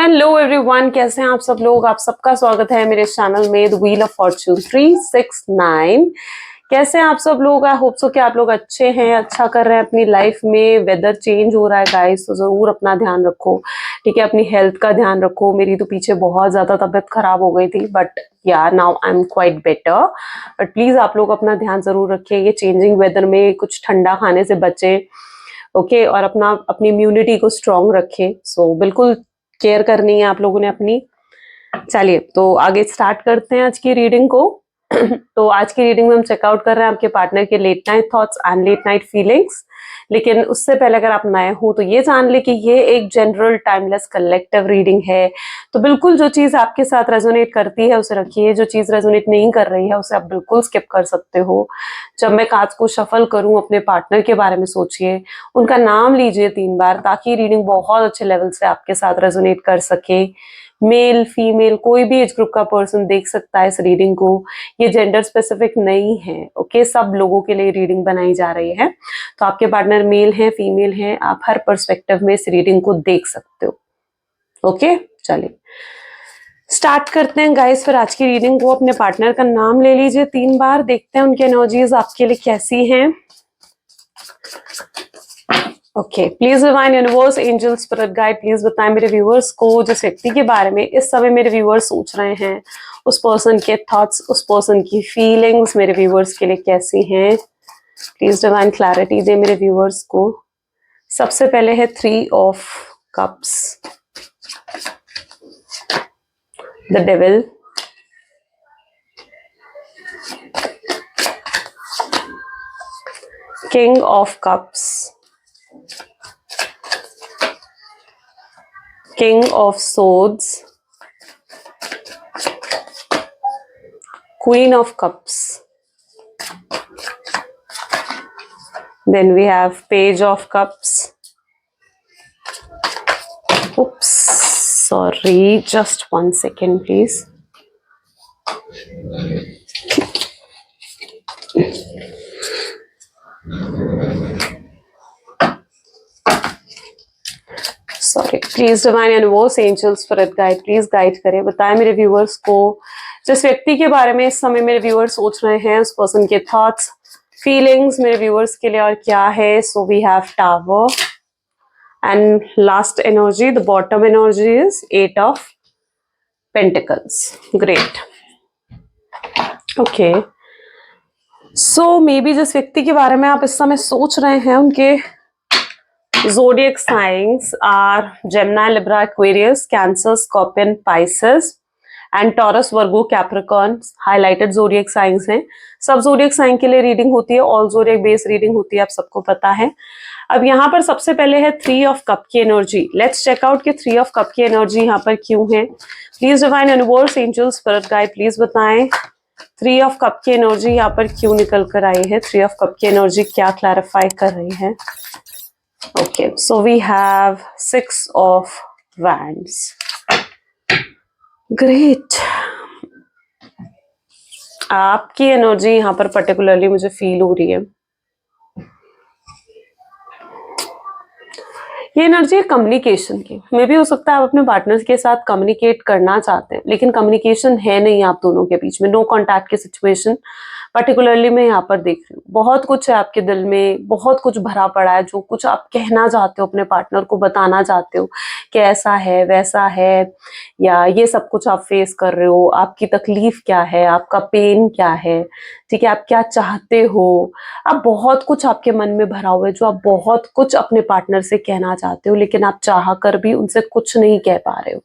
Hello everyone, कैसे हैं आप सब लोग। आप सबका स्वागत है मेरे चैनल में द व्हील ऑफ फॉर्च्यून 369। कैसे हैं आप सब लोग। आई होप सो कि आप लोग अच्छे हैं, अच्छा कर रहे हैं अपनी लाइफ में। वेदर चेंज हो रहा है गाइस, तो जरूर अपना ध्यान रखो, ठीक है। अपनी हेल्थ का ध्यान रखो। मेरी तो पीछे बहुत ज्यादा तबीयत खराब हो गई थी, बट या now I am quite better. But please आप लोग अपना ध्यान जरूर रखें। ये चेंजिंग वेदर में कुछ ठंडा खाने से बचे, ओके और अपनी इम्यूनिटी को स्ट्रांग रखें। सो बिल्कुल केयर करनी है आप लोगों ने अपनी। चलिए तो आगे स्टार्ट करते हैं आज की रीडिंग को। तो आज की रीडिंग में हम चेकआउट कर रहे हैं आपके पार्टनर के late night thoughts and late night feelings. लेकिन उससे पहले अगर आप नए हो तो ये जान ले कि ये एक जनरल टाइमलेस कलेक्टिव रीडिंग है। तो बिल्कुल जो चीज आपके साथ रेजोनेट करती है उसे रखिए, जो चीज रेजोनेट नहीं कर रही है उसे आप बिल्कुल स्किप कर सकते हो। जब मैं कार्ड्स को शफल करूं अपने पार्टनर के बारे में सोचिए, उनका नाम लीजिए 3 बार, ताकि रीडिंग बहुत अच्छे लेवल से आपके साथ रेजोनेट कर सके। मेल फीमेल कोई भी एज ग्रुप का पर्सन देख सकता है इस रीडिंग को। ये जेंडर स्पेसिफिक नहीं है, ओके। सब लोगों के लिए रीडिंग बनाई जा रही है। तो आपके पार्टनर मेल है फीमेल है, आप हर पर्सपेक्टिव में इस रीडिंग को देख सकते हो, ओके। चलिए स्टार्ट करते हैं गाइस फिर आज की रीडिंग को। अपने पार्टनर का नाम ले लीजिए 3 बार, देखते हैं उनकी एनर्जीज आपके लिए कैसी हैं। Okay, please divine universe angel spirit guide please बताएं मेरे व्यूअर्स को जिस व्यक्ति के बारे में इस समय मेरे व्यूअर्स सोच रहे हैं, उस पर्सन के थॉट्स, उस पर्सन की फीलिंग्स मेरे व्यूअर्स के लिए कैसी हैं। प्लीज डिवाइन क्लैरिटी दे मेरे व्यूअर्स को। सबसे पहले है 3 of cups, the devil, king of cups, King of Swords, Queen of Cups. Then we have Page of Cups. Oops, sorry, just 1 second, please. Sorry, please divine universe angel spirit guide please guide करें, बताएं मेरे viewers को जिस व्यक्ति के बारे में इस समय मेरे व्यूअर्स सोच रहे हैं, उस पर्सन के थॉट्स फीलिंग्स मेरे व्यूअर्स के लिए और क्या है। So we have tower and last energy, the bottom energy is 8 of pentacles. Great, okay. So maybe जिस व्यक्ति के बारे में आप इस समय सोच रहे हैं उनके zodiac signs are Gemini, Libra, Aquarius, Cancer, Scorpion, Pisces and Taurus, Virgo, Capricorn। highlighted zodiac signs हैं। सब zodiac sign के लिए रीडिंग होती है, all zodiac based रीडिंग होती है, आप सबको पता है। अब यहाँ पर सबसे पहले है 3 ऑफ कप की एनर्जी। लेट्स चेक आउट कि 3 ऑफ कप की एनर्जी यहाँ पर क्यों है। Please divine universe angel spirit guide please बताएं 3 ऑफ कप की एनर्जी यहाँ पर क्यों निकल कर आई है। 3 ऑफ कप की एनर्जी क्या क्लैरिफाई कर रही है। Okay, so we have 6 of wands. Great. आपकी एनर्जी यहाँ पर पर्टिकुलरली मुझे फील हो रही है। ये एनर्जी है कम्युनिकेशन की। मे भी हो सकता है आप अपने पार्टनर के साथ कम्युनिकेट करना चाहते हैं लेकिन कम्युनिकेशन है नहीं आप दोनों के बीच में, नो कॉन्टैक्ट की सिचुएशन पर्टिकुलरली मैं यहाँ पर देख रही हूँ। बहुत कुछ है आपके दिल में, बहुत कुछ भरा पड़ा है, जो कुछ आप कहना चाहते हो अपने पार्टनर को बताना चाहते हो कि ऐसा है वैसा है, या ये सब कुछ आप फेस कर रहे हो, आपकी तकलीफ क्या है, आपका पेन क्या है, ठीक है, आप क्या चाहते हो। अब बहुत कुछ आपके मन में भरा हुआ है, जो आप बहुत कुछ अपने पार्टनर से कहना चाहते हो लेकिन आप चाह कर भी उनसे कुछ नहीं कह पा रहे हो।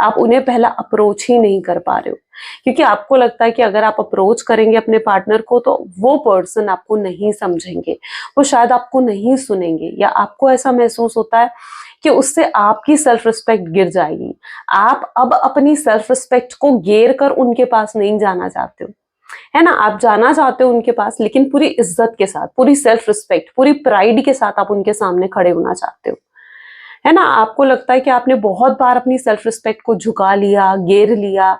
आप उन्हें पहला अप्रोच ही नहीं कर पा रहे हो क्योंकि आपको लगता है कि अगर आप अप्रोच करेंगे अपने पार्टनर को तो वो पर्सन आपको नहीं समझेंगे, वो शायद आपको नहीं सुनेंगे, या आपको ऐसा महसूस होता है कि उससे आपकी सेल्फ रिस्पेक्ट गिर जाएगी। आप अब अपनी सेल्फ रिस्पेक्ट को गिर कर उनके पास नहीं जाना चाहते हो, है ना। आप जाना चाहते हो उनके पास लेकिन पूरी इज्जत के साथ, पूरी सेल्फ रिस्पेक्ट, पूरी प्राइड के साथ आप उनके सामने खड़े होना चाहते हो, है ना। आपको लगता है कि आपने बहुत बार अपनी सेल्फ रिस्पेक्ट को झुका लिया, गिर लिया,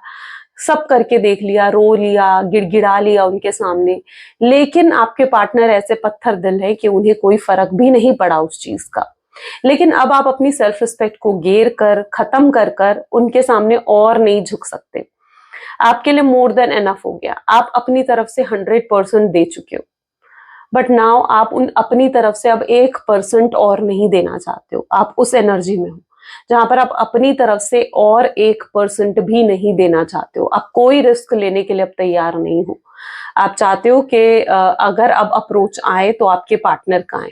सब करके देख लिया, रो लिया, गिड़गिड़ा लिया उनके सामने, लेकिन आपके पार्टनर ऐसे पत्थर दिल है कि उन्हें कोई फर्क भी नहीं पड़ा उस चीज का। लेकिन अब आप अपनी सेल्फ रिस्पेक्ट को गिर कर खत्म कर कर उनके सामने और नहीं झुक सकते। आपके लिए मोर देन एनफ हो गया, आप अपनी तरफ से 100% दे चुके हो, बट नाउ आप उन अपनी तरफ से अब 1% और नहीं देना चाहते हो। आप उस एनर्जी में हो जहां पर आप अपनी तरफ से और 1% भी नहीं देना चाहते हो। आप कोई रिस्क लेने के लिए अब तैयार नहीं हो। आप चाहते हो कि अगर अब अप्रोच आए तो आपके पार्टनर का आए।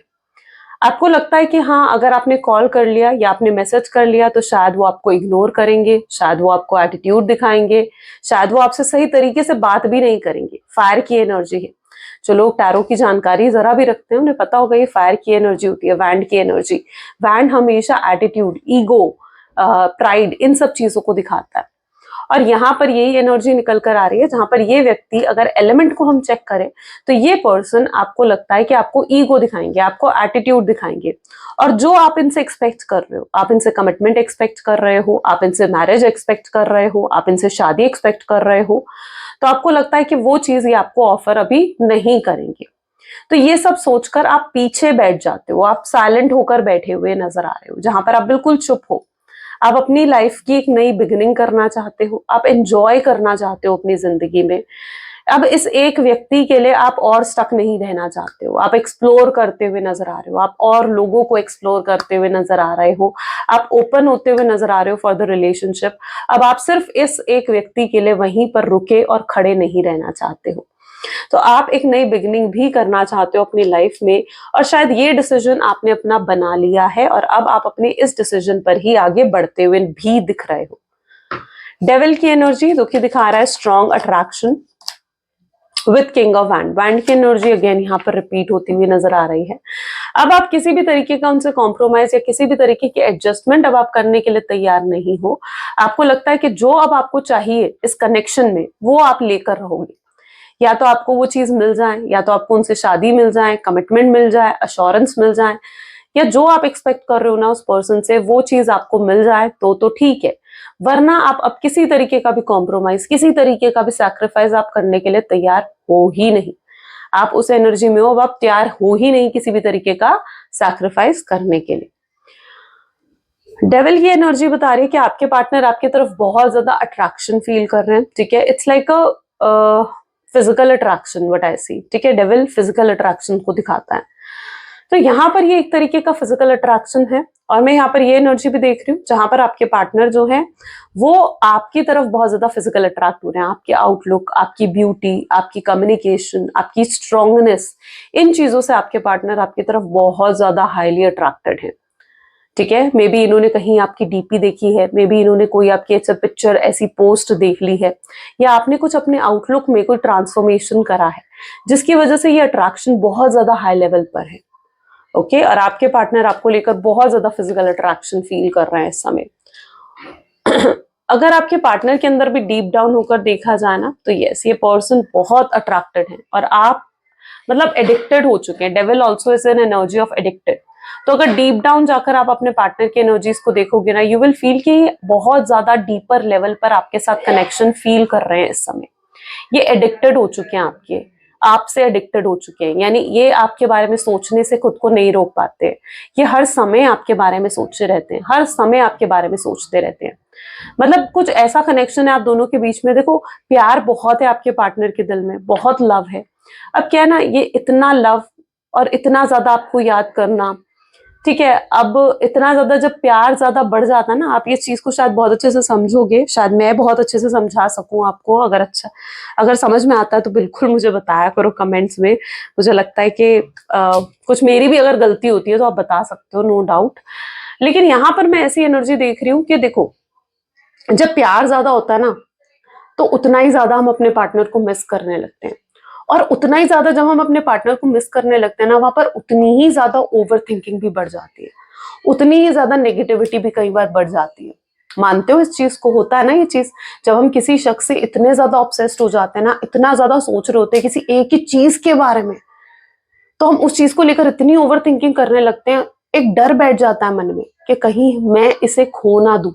आपको लगता है कि हाँ, अगर आपने कॉल कर लिया या आपने मैसेज कर लिया तो शायद वो आपको इग्नोर करेंगे, शायद वो आपको एटीट्यूड दिखाएंगे, शायद वो आपसे सही तरीके से बात भी नहीं करेंगे। फायर की एनर्जी है। जो लोग टैरो की जानकारी जरा भी रखते हैं उन्हें पता होगा ये फायर की एनर्जी होती है, वैंड की एनर्जी। वैंड हमेशा एटीट्यूड, ईगो, प्राइड, इन सब चीजों को दिखाता है। और यहाँ पर यही एनर्जी निकल कर आ रही है जहां पर ये व्यक्ति, अगर एलिमेंट को हम चेक करें तो ये पर्सन आपको लगता है कि आपको ईगो दिखाएंगे, आपको एटीट्यूड दिखाएंगे। और जो आप इनसे एक्सपेक्ट कर रहे हो, आप इनसे कमिटमेंट एक्सपेक्ट कर रहे हो, आप इनसे मैरिज एक्सपेक्ट कर रहे हो, आप इनसे शादी एक्सपेक्ट कर रहे हो, तो आपको लगता है कि वो चीज ये आपको ऑफर अभी नहीं करेंगे। तो ये सब सोचकर आप पीछे बैठ जाते हो, आप साइलेंट होकर बैठे हुए नजर आ रहे हो, जहां पर आप बिल्कुल चुप हो। आप अपनी लाइफ की एक नई बिगिनिंग करना चाहते हो, आप एंजॉय करना चाहते हो अपनी जिंदगी में। अब इस एक व्यक्ति के लिए आप और स्टक नहीं रहना चाहते हो, आप एक्सप्लोर करते हुए नजर आ रहे हो, आप और लोगों को एक्सप्लोर करते हुए नजर आ रहे हो, आप ओपन होते हुए नजर आ रहे हो फॉर द रिलेशनशिप। अब आप सिर्फ इस एक व्यक्ति के लिए वहीं पर रुके और खड़े नहीं रहना चाहते हो। तो आप एक नई बिगिनिंग भी करना चाहते हो अपनी लाइफ में, और शायद ये डिसीजन आपने अपना बना लिया है और अब आप अपने इस डिसीजन पर ही आगे बढ़ते हुए भी दिख रहे हो। डेविल की एनर्जी जो कि दिखा रहा है strong attraction with king of wand. Wand की एनर्जी अगेन यहाँ पर रिपीट होती हुई नजर आ रही है। अब आप किसी भी तरीके का उनसे कॉम्प्रोमाइज या किसी भी तरीके की एडजस्टमेंट अब आप करने के लिए तैयार नहीं हो। आपको लगता है कि जो अब आपको चाहिए इस कनेक्शन में वो आप लेकर रहोगे। या तो आपको वो चीज मिल जाए, या तो आपको उनसे शादी मिल जाए, कमिटमेंट मिल जाए, अश्योरेंस मिल जाए, या जो आप एक्सपेक्ट कर रहे हो ना उस पर्सन से वो चीज आपको मिल जाए तो ठीक है। वरना आप अब किसी तरीके का भी कॉम्प्रोमाइज, किसी तरीके का भी सैक्रिफाइस आप करने के लिए तैयार हो ही नहीं। आप उस एनर्जी में हो, अब आप तैयार हो ही नहीं किसी भी तरीके का सैक्रिफाइस करने के लिए। डेविल की एनर्जी बता रही है कि आपके पार्टनर आपकी तरफ बहुत ज्यादा अट्रैक्शन फील कर रहे हैं। ठीक है, it's like a physical attraction what I see. ठीक है, डेविल फिजिकल अट्रैक्शन को दिखाता है। तो यहाँ पर ये एक तरीके का फिजिकल अट्रैक्शन है। और मैं यहाँ पर ये एनर्जी भी देख रही हूँ जहां पर आपके पार्टनर जो है वो आपकी तरफ बहुत ज्यादा फिजिकल अट्रैक्ट हो रहे हैं। आपके आउटलुक, आपकी ब्यूटी, आपकी कम्युनिकेशन, आपकी स्ट्रांगनेस, इन चीजों से आपके पार्टनर आपकी तरफ बहुत ज्यादा हाईली अट्रैक्टेड है। ठीक है, मे बी इन्होंने कहीं आपकी डीपी देखी है, मे बी इन्होंने कोई आपकी ऐसा पिक्चर, ऐसी पोस्ट देख ली है, या आपने कुछ अपने आउटलुक में कोई ट्रांसफॉर्मेशन करा है जिसकी वजह से ये अट्रैक्शन बहुत ज्यादा हाई लेवल पर है। ओके, और आपके पार्टनर आपको लेकर बहुत ज्यादा फिजिकल अट्रैक्शन फील कर रहे हैं इस समय। अगर आपके पार्टनर के अंदर भी डीप डाउन होकर देखा जाए ना तो यस, ये पर्सन बहुत अट्रैक्टेड है और आप मतलब एडिक्टेड हो चुके हैं। Devil also is an energy of addicted. तो अगर डीप डाउन जाकर आप अपने पार्टनर की एनर्जीज को देखोगे ना, यू विल फील कि बहुत ज्यादा डीपर लेवल पर आपके साथ कनेक्शन फील कर रहे हैं इस समय। ये एडिक्टेड हो चुके हैं, आपसे एडिक्टेड हो चुके हैं। यानी ये आपके बारे में सोचने से खुद को नहीं रोक पाते। ये हर समय आपके बारे में सोचते रहते हैं, हर समय आपके बारे में सोचते रहते हैं। मतलब कुछ ऐसा कनेक्शन है आप दोनों के बीच में। देखो, प्यार बहुत है आपके पार्टनर के दिल में, बहुत लव है। अब क्या है ना, ये इतना लव और इतना ज्यादा आपको याद करना, ठीक है, अब इतना ज्यादा जब प्यार ज्यादा बढ़ जाता है ना, आप इस चीज को शायद बहुत अच्छे से समझोगे, शायद मैं बहुत अच्छे से समझा सकूं आपको। अगर समझ में आता है तो बिल्कुल मुझे बताया करो कमेंट्स में। मुझे लगता है कि कुछ मेरी भी अगर गलती होती है तो आप बता सकते हो, नो डाउट। लेकिन यहाँ पर मैं ऐसी एनर्जी देख रही हूँ कि देखो, जब प्यार ज्यादा होता है ना तो उतना ही ज्यादा हम अपने पार्टनर को मिस करने लगते हैं। और उतना ही ज्यादा जब हम अपने पार्टनर को मिस करने लगते हैं ना, वहां पर उतनी ही ज्यादा ओवर थिंकिंग भी बढ़ जाती है, उतनी ही ज्यादा नेगेटिविटी भी कई बार बढ़ जाती है। मानते हो इस चीज को? होता है ना ये चीज, जब हम किसी शख्स से इतने ज्यादा ऑब्सेस्ड हो जाते हैं ना, इतना ज्यादा सोच रहे होते हैं किसी एक ही चीज के बारे में, तो हम उस चीज को लेकर इतनी ओवर थिंकिंग करने लगते हैं। एक डर बैठ जाता है मन में कि कहीं मैं इसे खो ना दूं।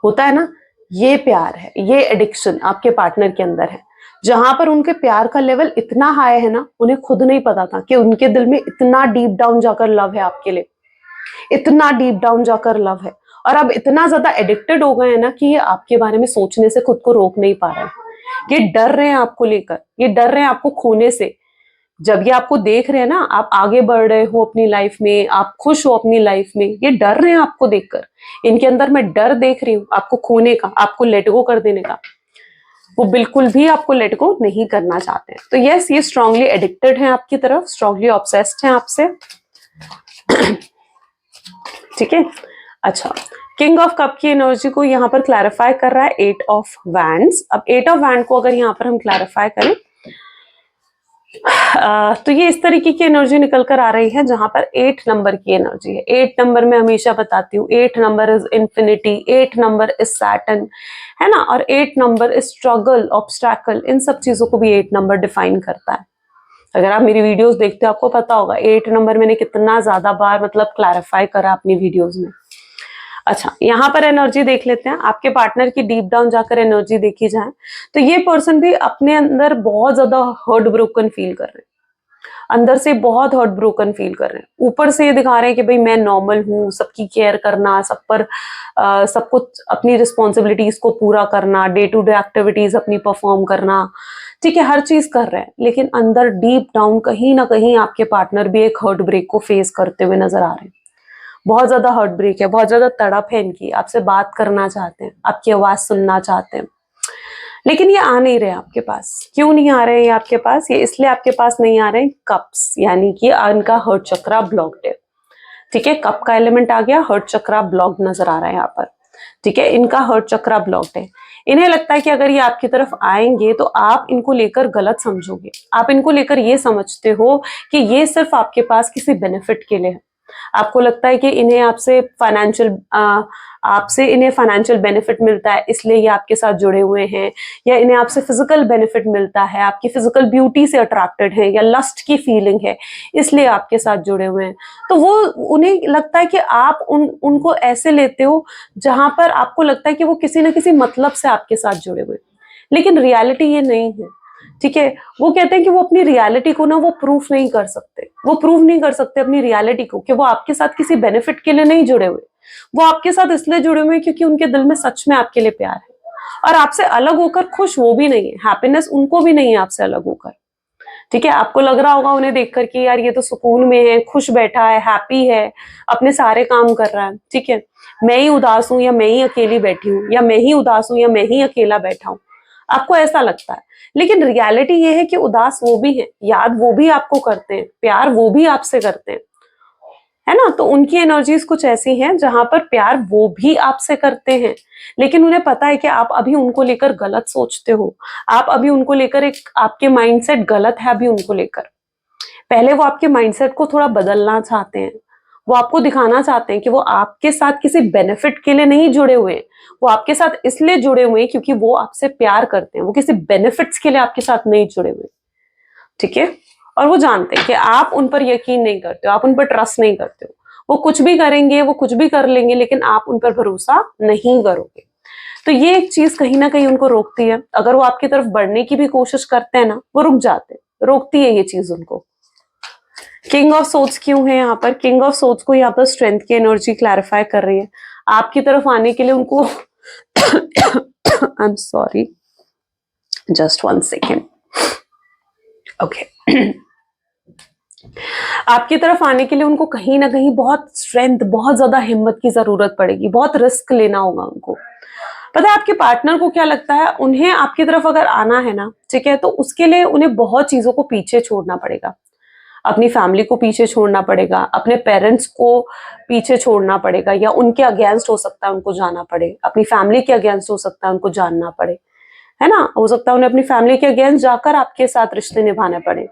होता है ना, ये प्यार है, ये एडिक्शन आपके पार्टनर के अंदर है, जहां पर उनके प्यार का लेवल इतना हाई है ना, उन्हें खुद नहीं पता था कि उनके दिल में इतना डीप डाउन जाकर लव है आपके लिए। इतना डीप डाउन जाकर लव है, और अब इतना ज्यादा एडिक्टेड हो गए हैं ना कि ये आपके बारे में सोचने से खुद को रोक नहीं पा रहे हैं। ये डर रहे हैं आपको लेकर, ये डर रहे हैं आपको खोने से। जब ये आपको देख रहे हैं ना, आप आगे बढ़ रहे हो अपनी लाइफ में, आप खुश हो अपनी लाइफ में, ये डर रहे हैं आपको देखकर। इनके अंदर मैं डर देख रही हूँ आपको खोने का, आपको लेट गो कर देने का। वो बिल्कुल भी आपको लेट गो नहीं करना चाहते हैं। तो यस, ये स्ट्रांगली एडिक्टेड हैं आपकी तरफ, स्ट्रांगली ऑब्सेस्ड हैं आपसे। ठीक है, अच्छा, किंग ऑफ कप की एनर्जी को यहाँ पर क्लैरिफाई कर रहा है 8 ऑफ वैंड्स। अब 8 ऑफ वैंड को अगर यहाँ पर हम क्लैरिफाई करें तो ये इस तरीके की एनर्जी निकल कर आ रही है जहां पर 8 नंबर की एनर्जी है। 8 नंबर मैं हमेशा बताती हूँ, 8 number is infinity, 8 number is Saturn, है ना, और 8 नंबर इज स्ट्रगल, ऑब्स्टैकल, इन सब चीजों को भी 8 नंबर डिफाइन करता है। अगर आप मेरी वीडियोस देखते हो आपको पता होगा 8 नंबर मैंने कितना ज्यादा बार मतलब क्लैरिफाई करा अपनी वीडियोस में। अच्छा, यहाँ पर एनर्जी देख लेते हैं, आपके पार्टनर की डीप डाउन जाकर एनर्जी देखी जाए तो ये पर्सन भी अपने अंदर बहुत ज्यादा हर्ट ब्रोकन फील कर रहे हैं, अंदर से बहुत हर्ट ब्रोकन फील कर रहे हैं। ऊपर से ये दिखा रहे हैं कि भाई मैं नॉर्मल हूँ, सबकी केयर करना, सब पर सब कुछ अपनी रिस्पॉन्सिबिलिटीज को पूरा करना, डे टू डे एक्टिविटीज अपनी परफॉर्म करना, ठीक है, हर चीज कर रहे हैं, लेकिन अंदर डीप डाउन कहीं ना कहीं आपके पार्टनर भी एक हर्ट ब्रेक को फेस करते हुए नजर आ रहे हैं। बहुत ज्यादा हर्ट ब्रेक है, बहुत ज्यादा तड़प है इनकी, आपसे बात करना चाहते हैं, आपकी आवाज सुनना चाहते हैं, लेकिन ये आ नहीं रहे आपके पास। क्यों नहीं आ रहे हैं ये आपके पास? ये इसलिए आपके पास नहीं आ रहे हैं, कप्स, यानी कि इनका हर्ट चक्रा ब्लॉक्ड है। ठीक है, कप का एलिमेंट आ गया, हर्ट चक्रा ब्लॉक्ड नजर आ रहा है यहाँ पर। ठीक है, इनका हर्ट चक्रा ब्लॉक्ड है। इन्हें लगता है कि अगर ये आपकी तरफ आएंगे तो आप इनको लेकर गलत समझोगे, आप इनको लेकर ये समझते हो कि ये सिर्फ आपके पास किसी बेनिफिट के लिए है। आपको लगता है कि इन्हें आपसे इन्हें फाइनेंशियल बेनिफिट मिलता है इसलिए ये आपके साथ जुड़े हुए हैं, या इन्हें आपसे फिजिकल बेनिफिट मिलता है, आपकी फिजिकल ब्यूटी से अट्रैक्टेड है, या लस्ट की फीलिंग है इसलिए आपके साथ जुड़े हुए हैं। तो वो उन्हें लगता है कि आप उनको ऐसे लेते हो जहां पर आपको लगता है कि वो किसी न किसी मतलब से आपके साथ जुड़े हुए हैं, लेकिन रियलिटी ये नहीं है। ठीक है, वो कहते हैं कि वो अपनी रियलिटी को ना वो प्रूफ नहीं कर सकते, वो प्रूव नहीं कर सकते अपनी रियलिटी को कि वो आपके साथ किसी बेनिफिट के लिए नहीं जुड़े हुए, वो आपके साथ इसलिए जुड़े हुए हैं क्योंकि उनके दिल में सच में आपके लिए प्यार है, और आपसे अलग होकर खुश वो भी नहीं है, हैप्पीनेस उनको भी नहीं है आपसे अलग होकर। ठीक है, आपको लग रहा होगा उन्हें देखकर कि यार ये तो सुकून में है, खुश बैठा है, हैप्पी है, अपने सारे काम कर रहा है। ठीक है, मैं ही उदास हूं या मैं ही अकेली बैठी हूँ, या मैं ही उदास हूं या मैं ही अकेला बैठा हूं, आपको ऐसा लगता है। लेकिन रियलिटी ये है कि उदास वो भी है, याद वो भी आपको करते हैं, प्यार वो भी आपसे करते हैं, है ना। तो उनकी एनर्जीज कुछ ऐसी हैं जहां पर प्यार वो भी आपसे करते हैं, लेकिन उन्हें पता है कि आप अभी उनको लेकर गलत सोचते हो, आप अभी उनको लेकर एक आपके माइंडसेट गलत है अभी उनको लेकर। पहले वो आपके माइंडसेट को थोड़ा बदलना चाहते हैं, वो आपको दिखाना चाहते हैं कि वो आपके साथ किसी बेनिफिट के लिए नहीं जुड़े हुए हैं, वो आपके साथ इसलिए जुड़े हुए हैं क्योंकि वो आपसे प्यार करते हैं, वो किसी बेनिफिट्स के लिए आपके साथ नहीं जुड़े हुए। ठीक है, और वो जानते हैं कि आप उन पर यकीन नहीं करते हो, आप उन पर ट्रस्ट नहीं करते हो, वो कुछ भी करेंगे, वो कुछ भी कर लेंगे, लेकिन आप उन पर भरोसा नहीं करोगे। तो ये एक चीज कहीं ना कहीं उनको रोकती है। अगर वो आपकी तरफ बढ़ने की भी कोशिश करते हैं ना, वो रुक जाते हैं, रोकती है ये चीज उनको। किंग ऑफ सोर्ड्स क्यों है यहाँ पर? किंग ऑफ सोर्ड्स को यहाँ पर स्ट्रेंथ की एनर्जी क्लैरिफाई कर रही है। आपकी तरफ आने के लिए उनको I am sorry, just 1 second, okay. आपकी तरफ आने के लिए उनको कहीं ना कहीं बहुत स्ट्रेंथ, बहुत ज्यादा हिम्मत की जरूरत पड़ेगी, बहुत रिस्क लेना होगा उनको। पता है आपके पार्टनर को क्या लगता है, उन्हें आपकी तरफ अगर आना है ना, ठीक है, तो उसके लिए उन्हें बहुत चीजों को पीछे छोड़ना पड़ेगा। अपनी फैमिली को पीछे छोड़ना पड़ेगा, अपने पेरेंट्स को पीछे छोड़ना पड़ेगा, या उनके अगेंस्ट हो सकता है उनको जाना पड़े, अपनी फैमिली के अगेंस्ट हो सकता है उनको जानना पड़े, है ना। हो सकता है उन्हें अपनी फैमिली के अगेंस्ट जाकर आपके साथ रिश्ते निभाने पड़े,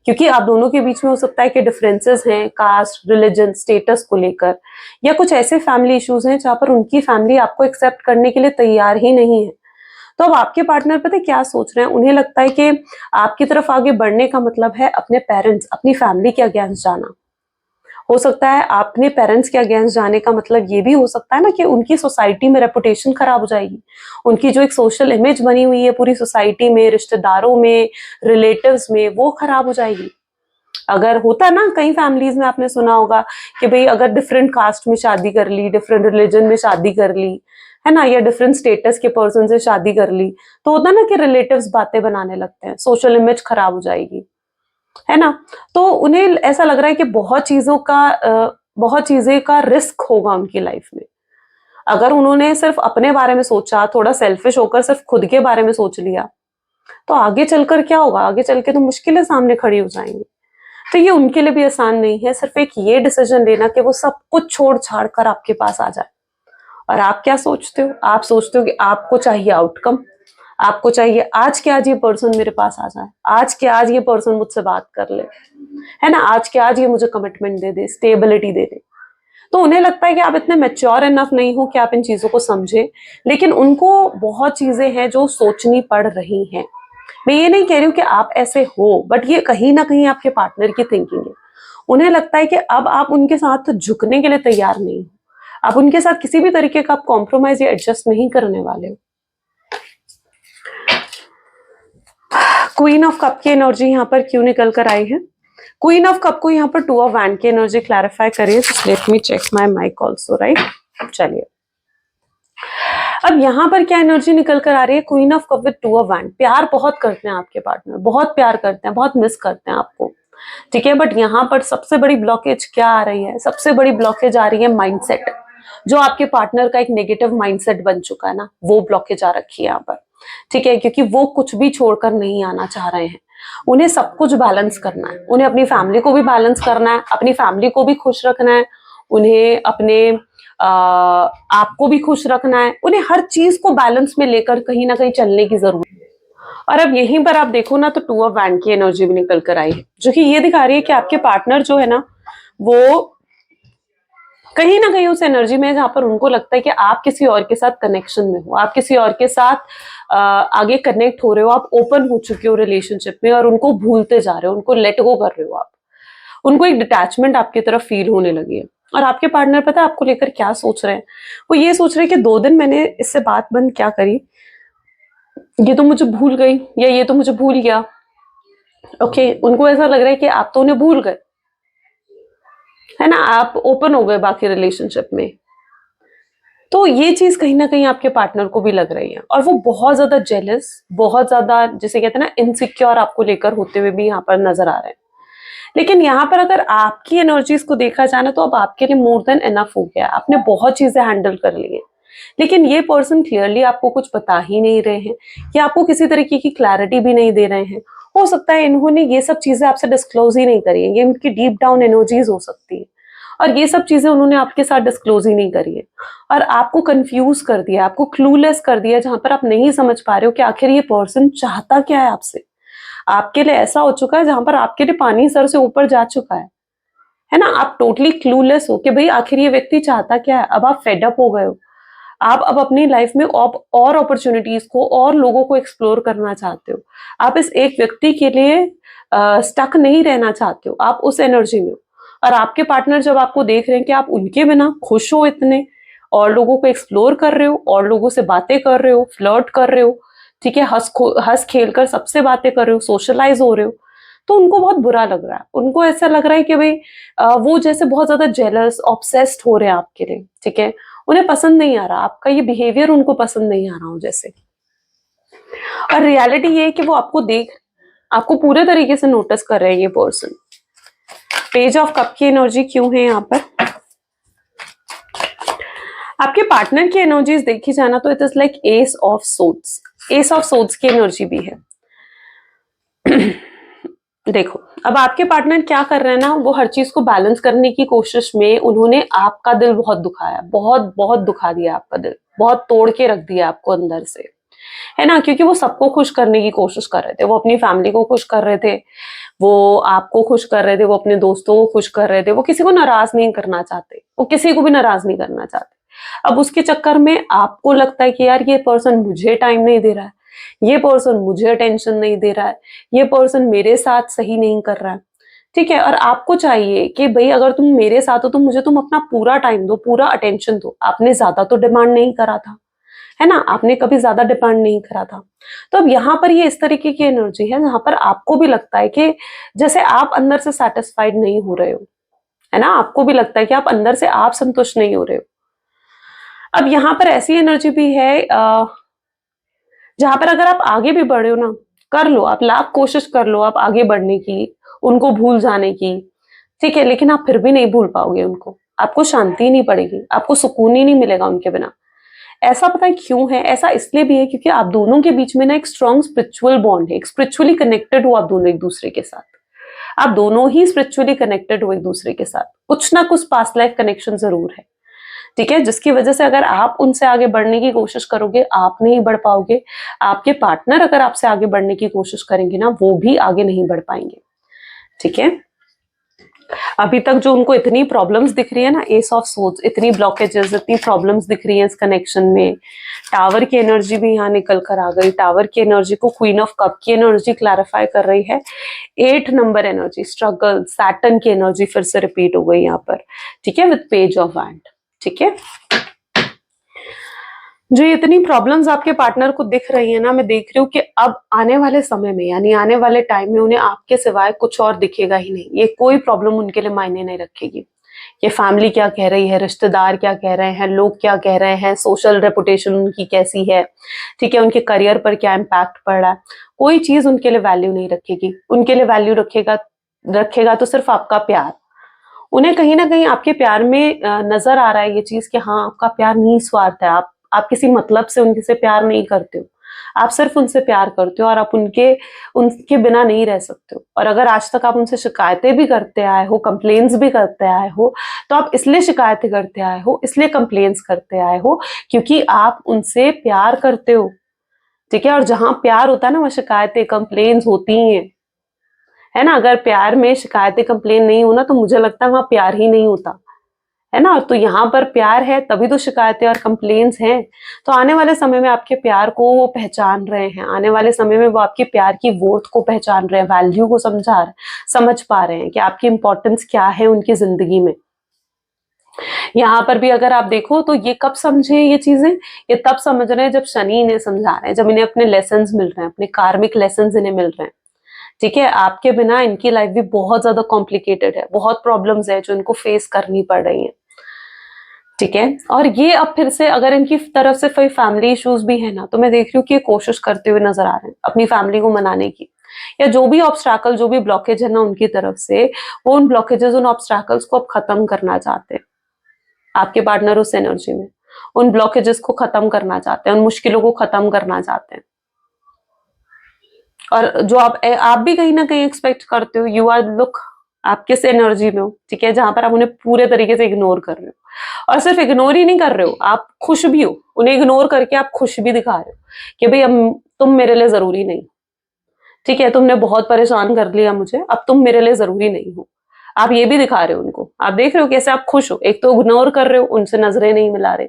क्योंकि आप दोनों के बीच में हो सकता है कि डिफरेंसेस हैं कास्ट, रिलीजन, स्टेटस को लेकर, या कुछ ऐसे फैमिली इश्यूज हैं जहां पर उनकी फैमिली आपको एक्सेप्ट करने के लिए तैयार ही नहीं है। तो अब आपके पार्टनर पता है क्या सोच रहे हैं, उन्हें लगता है कि आपकी तरफ आगे बढ़ने का मतलब है अपने पेरेंट्स, अपनी फैमिली के अगेंस्ट जाना। हो सकता है अपने पेरेंट्स के अगेंस्ट जाने का मतलब ये भी हो सकता है ना कि उनकी सोसाइटी में रेपुटेशन खराब हो जाएगी, उनकी जो एक सोशल इमेज बनी हुई है पूरी सोसाइटी में, रिश्तेदारों में, रिलेटिव्स में, वो खराब हो जाएगी। अगर होता ना, कई फैमिलीज में आपने सुना होगा कि भाई अगर डिफरेंट कास्ट में शादी कर ली, डिफरेंट रिलीजन में शादी कर ली, है ना, या डिफरेंट स्टेटस के पर्सन से शादी कर ली, तो होता ना कि रिलेटिव्स बातें बनाने लगते हैं, सोशल इमेज खराब हो जाएगी, है ना। तो उन्हें ऐसा लग रहा है कि बहुत चीजें का रिस्क होगा उनकी लाइफ में। अगर उन्होंने सिर्फ अपने बारे में सोचा, थोड़ा सेल्फिश होकर सिर्फ खुद के बारे में सोच लिया, तो आगे चलकर क्या होगा, आगे चल के तो मुश्किलें सामने खड़ी हो जाएंगी। तो ये उनके लिए भी आसान नहीं है, सिर्फ एक ये डिसीजन लेना कि वो सब कुछ छोड़ छाड़ कर आपके पास आ जाए। और आप क्या सोचते हो, आप सोचते हो कि आपको चाहिए आउटकम, आपको चाहिए आज के आज ये पर्सन मेरे पास आ जाए, आज के आज ये पर्सन मुझसे बात कर ले, है ना, आज के आज ये मुझे कमिटमेंट दे दे, स्टेबिलिटी दे दे। तो उन्हें लगता है कि आप इतने मैच्योर इनफ नहीं हो कि आप इन चीजों को समझे, लेकिन उनको बहुत चीजें हैं जो सोचनी पड़ रही हैं। मैं ये नहीं कह रही हूँ कि आप ऐसे हो, बट ये कहीं ना कहीं आपके पार्टनर की थिंकिंग है। उन्हें लगता है कि अब आप उनके साथ झुकने के लिए तैयार नहीं हो, आप उनके साथ किसी भी तरीके का आप कॉम्प्रोमाइज या एडजस्ट नहीं करने वाले हो। क्वीन ऑफ कप की एनर्जी यहाँ पर क्यों निकल कर आई है? क्वीन ऑफ कप को यहाँ पर टू ऑफ वैंड की एनर्जी क्लैरिफाई करिए। Let me check my mic also, right. चलिए, अब यहाँ पर क्या एनर्जी निकल कर आ रही है? Queen of cup with two of wand. प्यार बहुत करते हैं आपके पार्टनर, बहुत प्यार करते हैं, बहुत मिस करते हैं आपको, ठीक है। बट यहाँ पर सबसे बड़ी ब्लॉकेज क्या आ रही है? सबसे बड़ी ब्लॉकेज आ रही है माइंडसेट। जो आपके पार्टनर का एक नेगेटिव माइंडसेट बन चुका है ना, वो ब्लॉकेज आ रखी है यहाँ पर, ठीक है। क्योंकि वो कुछ भी छोड़कर नहीं आना चाह रहे हैं। उन्हें सब कुछ बैलेंस करना है, उन्हें अपनी फैमिली को भी बैलेंस करना है, अपनी फैमिली को भी खुश रखना है, उन्हें अपने आपको भी खुश रखना है, उन्हें हर चीज को बैलेंस में लेकर कहीं ना कहीं चलने की जरूरत है। और अब यहीं पर आप देखो ना, तो टू ऑफ वैंड की एनर्जी भी निकल कर आई है, जो कि ये दिखा रही है कि आपके पार्टनर जो है ना, वो कहीं ना कहीं उस एनर्जी में जहां पर उनको लगता है कि आप किसी और के साथ कनेक्शन में हो, आप किसी और के साथ आगे कनेक्ट हो रहे हो, आप ओपन हो चुके हो रिलेशनशिप में, और उनको भूलते जा रहे हो, उनको लेट गो कर रहे हो आप, उनको एक डिटैचमेंट आपकी तरफ फील होने लगी है। और आपके पार्टनर पता है आपको लेकर क्या सोच रहे हैं? वो ये सोच रहे हैं कि 2 दिन मैंने इससे बात बंद क्या करी, ये तो मुझे भूल गई, या ये तो मुझे भूल गया। ओके, उनको ऐसा लग रहा है कि आप तो उन्हें भूल गए, है ना, आप ओपन हो गए बाकी रिलेशनशिप में। तो ये चीज कहीं ना कहीं आपके पार्टनर को भी लग रही है, और वो बहुत ज्यादा जेलस, बहुत ज्यादा जिसे कहते हैं ना इनसिक्योर आपको लेकर होते हुए भी यहाँ पर नजर आ रहे हैं। लेकिन यहाँ पर अगर आपकी एनर्जीज को देखा जाए ना, तो अब आपके लिए मोर देन इनफ हो गया, आपने बहुत चीजें हैंडल कर ली है। लेकिन ये पर्सन क्लियरली आपको कुछ बता ही नहीं रहे हैं, या आपको किसी तरीके की क्लैरिटी भी नहीं दे रहे हैं। हो सकता है इन्होंने ये सब चीजें आपसे डिस्क्लोज ही नहीं करी है, ये इनकी डीप डाउन एनर्जीज हो सकती है, और ये सब चीजें उन्होंने आपके साथ डिस्क्लोज ही नहीं करी है, और आपको कंफ्यूज कर दिया, आपको क्लूलेस कर दिया, जहां पर आप नहीं समझ पा रहे हो कि आखिर ये पर्सन चाहता क्या है आपसे। आपके लिए ऐसा हो चुका है जहां पर आपके लिए पानी सर से ऊपर जा चुका है ना, आप टोटली क्लूलेस हो कि भाई आखिर ये व्यक्ति चाहता क्या है। अब आप फेडअप हो गए हो, आप अब अपनी लाइफ में और अपॉर्चुनिटीज को और लोगों को एक्सप्लोर करना चाहते हो, आप इस एक व्यक्ति के लिए स्टक नहीं रहना चाहते हो, आप उस एनर्जी में हो। और आपके पार्टनर जब आपको देख रहे हैं कि आप उनके बिना खुश हो इतने, और लोगों को एक्सप्लोर कर रहे हो, और लोगों से बातें कर रहे हो, फ्लर्ट कर रहे हो, ठीक है, हंस खेल कर सबसे बातें कर रहे हो, सोशलाइज हो रहे हो, तो उनको बहुत बुरा लग रहा है। उनको ऐसा लग रहा है कि भाई वो जैसे बहुत ज्यादा जेलस, ऑब्सेस्ड हो रहे हैं आपके लिए, ठीक है। उन्हें पसंद नहीं आ रहा आपका ये बिहेवियर, उनको पसंद नहीं आ रहा हो जैसे। और रियलिटी ये है कि वो आपको पूरे तरीके से नोटिस कर रहे हैं ये पर्सन। पेज ऑफ कप की एनर्जी क्यों है यहाँ पर? आपके पार्टनर की एनर्जीज देखी जाना तो it is like S of swords. S of swords की एनर्जी भी है। देखो, अब आपके पार्टनर क्या कर रहे हैं ना, वो हर चीज को बैलेंस करने की कोशिश में उन्होंने आपका दिल बहुत दुखाया, बहुत बहुत दुखा दिया आपका दिल, बहुत तोड़ के रख दिया आपको अंदर से, है ना। क्योंकि वो सबको खुश करने की कोशिश कर रहे थे, वो अपनी फैमिली को खुश कर रहे थे, वो आपको खुश कर रहे थे, वो अपने दोस्तों को खुश कर रहे थे, वो किसी को नाराज नहीं करना चाहते, वो किसी को भी नाराज नहीं करना चाहते। अब उसके चक्कर में आपको लगता है कि यार ये पर्सन मुझे टाइम नहीं दे रहा है, ये पर्सन मुझे अटेंशन नहीं दे रहा है, ये पर्सन मेरे साथ सही नहीं कर रहा है, ठीक है। और आपको चाहिए कि भाई अगर तुम मेरे साथ हो तो मुझे तुम अपना पूरा टाइम दो, पूरा अटेंशन दो। आपने ज्यादा तो डिमांड नहीं करा था, है ना, आपने कभी ज्यादा डिपेंड नहीं करा था। तो अब यहाँ पर ये इस तरीके की एनर्जी है जहां पर आपको भी लगता है कि जैसे आप अंदर से सेटिस्फाइड नहीं हो रहे हो, है ना, आपको भी लगता है कि आप अंदर से आप संतुष्ट नहीं हो रहे हो। अब यहाँ पर ऐसी एनर्जी भी है जहां पर अगर आप आगे भी बढ़े हो ना, कर लो, आप लाख कोशिश कर लो आप आगे बढ़ने की, उनको भूल जाने की, ठीक है, लेकिन आप फिर भी नहीं भूल पाओगे उनको, आपको शांति नहीं पड़ेगी, आपको सुकून ही नहीं मिलेगा उनके बिना। ऐसा पता है क्यों है? ऐसा इसलिए भी है क्योंकि आप दोनों के बीच में ना एक स्ट्रॉन्ग स्पिरिचुअल बॉन्ड है, एक स्पिरिचुअली कनेक्टेड हो आप दोनों एक दूसरे के साथ। आप दोनों ही स्पिरिचुअली कनेक्टेड हो एक दूसरे के साथ, कुछ ना कुछ पास्ट लाइफ कनेक्शन जरूर है, ठीक है, जिसकी वजह से अगर आप उनसे आगे बढ़ने की कोशिश करोगे आप नहीं बढ़ पाओगे, आपके पार्टनर अगर आपसे आगे बढ़ने की कोशिश करेंगे ना वो भी आगे नहीं बढ़ पाएंगे, ठीक है। अभी तक जो उनको इतनी प्रॉब्लम्स दिख रही है ना, एस ऑफ सोर्ड्स, इतनी ब्लॉकेजेस, इतनी प्रॉब्लम्स दिख रही है इस कनेक्शन में, टावर की एनर्जी भी यहाँ निकल कर आ गई, टावर की एनर्जी को क्वीन ऑफ कप की एनर्जी क्लैरिफाई कर रही है, 8 नंबर एनर्जी, स्ट्रगल, सैटर्न की एनर्जी फिर से रिपीट हो गई यहाँ पर, ठीक है, विद पेज ऑफ वैंड, ठीक है। जो इतनी प्रॉब्लम्स आपके पार्टनर को दिख रही है ना, मैं देख रही हूँ कि अब आने वाले समय में यानी आने वाले टाइम में उन्हें आपके सिवाय कुछ और दिखेगा ही नहीं, ये कोई प्रॉब्लम उनके लिए मायने नहीं रखेगी। ये फैमिली क्या कह रही है, रिश्तेदार क्या कह रहे हैं, लोग क्या कह रहे हैं, सोशल रेपुटेशन उनकी कैसी है, ठीक है, उनके करियर पर क्या इम्पैक्ट पड़ रहा है, कोई चीज उनके लिए वैल्यू नहीं रखेगी। उनके लिए वैल्यू रखेगा तो सिर्फ आपका प्यार। उन्हें कहीं ना कहीं आपके प्यार में नजर आ रहा है ये चीज कि हाँ आपका प्यार निस्वार्थ है, आप किसी मतलब से उनसे प्यार नहीं करते हो, आप सिर्फ उनसे प्यार करते हो और आप उनके उनके बिना नहीं रह सकते हो। और अगर आज तक आप उनसे शिकायतें भी करते आए हो, कंप्लेन्स भी करते आए हो, तो आप इसलिए शिकायतें करते आए हो, इसलिए कंप्लेन्स करते आए हो क्योंकि आप उनसे प्यार करते हो, ठीक है। और जहां प्यार होता है ना वहां शिकायतें कंप्लेन्स होती ही हैं, है ना। अगर प्यार में शिकायतें कंप्लेन नहीं हो ना तो मुझे लगता है वहां प्यार ही नहीं होता, है ना। तो यहाँ पर प्यार है तभी तो शिकायतें और कंप्लेन्स हैं। तो आने वाले समय में आपके प्यार को वो पहचान रहे हैं, आने वाले समय में वो आपके प्यार की वर्थ को पहचान रहे हैं, वैल्यू को समझ पा रहे हैं कि आपकी इंपॉर्टेंस क्या है उनकी जिंदगी में। यहाँ पर भी अगर आप देखो तो ये कब समझे ये चीजें, ये तब समझ रहे हैं जब शनि इन्हें समझा रहे हैं, जब इन्हें अपने लेसन मिल रहे हैं, अपने कार्मिक लेसन इन्हें मिल रहे हैं, ठीक है। आपके बिना इनकी लाइफ भी बहुत ज्यादा कॉम्प्लिकेटेड है, बहुत प्रॉब्लम्स है जो इनको फेस करनी पड़ रही हैं, ठीक है। और ये अब फिर से अगर इनकी तरफ से कोई फैमिली इश्यूज भी है ना तो मैं देख रही हूँ कि ये कोशिश करते हुए नजर आ रहे हैं अपनी फैमिली को मनाने की, या जो भी ऑब्स्ट्रैकल जो भी ब्लॉकेज है ना उनकी तरफ से, वो उन ब्लॉकेजेस उन ऑब्स्ट्रैकल्स को अब खत्म करना चाहते हैं। आपके पार्टनर उस एनर्जी में उन ब्लॉकेजेस को खत्म करना चाहते हैं, उन मुश्किलों को खत्म करना चाहते हैं। और जो आप भी कहीं ना कहीं एक्सपेक्ट करते हो, यू आर लुक, आप किस एनर्जी में हो, ठीक है, जहां पर आप उन्हें पूरे तरीके से इग्नोर कर रहे हो। और सिर्फ इग्नोर ही नहीं कर रहे हो, आप खुश भी हो, उन्हें इग्नोर करके आप खुश भी दिखा रहे हो कि भाई अब तुम मेरे लिए जरूरी नहीं, ठीक है, तुमने बहुत परेशान कर लिया मुझे, अब तुम मेरे लिए जरूरी नहीं हो। आप ये भी दिखा रहे हो उनको, आप देख रहे हो कैसे आप खुश हो, एक तो इग्नोर कर रहे हो, उनसे नजरें नहीं मिला रहे,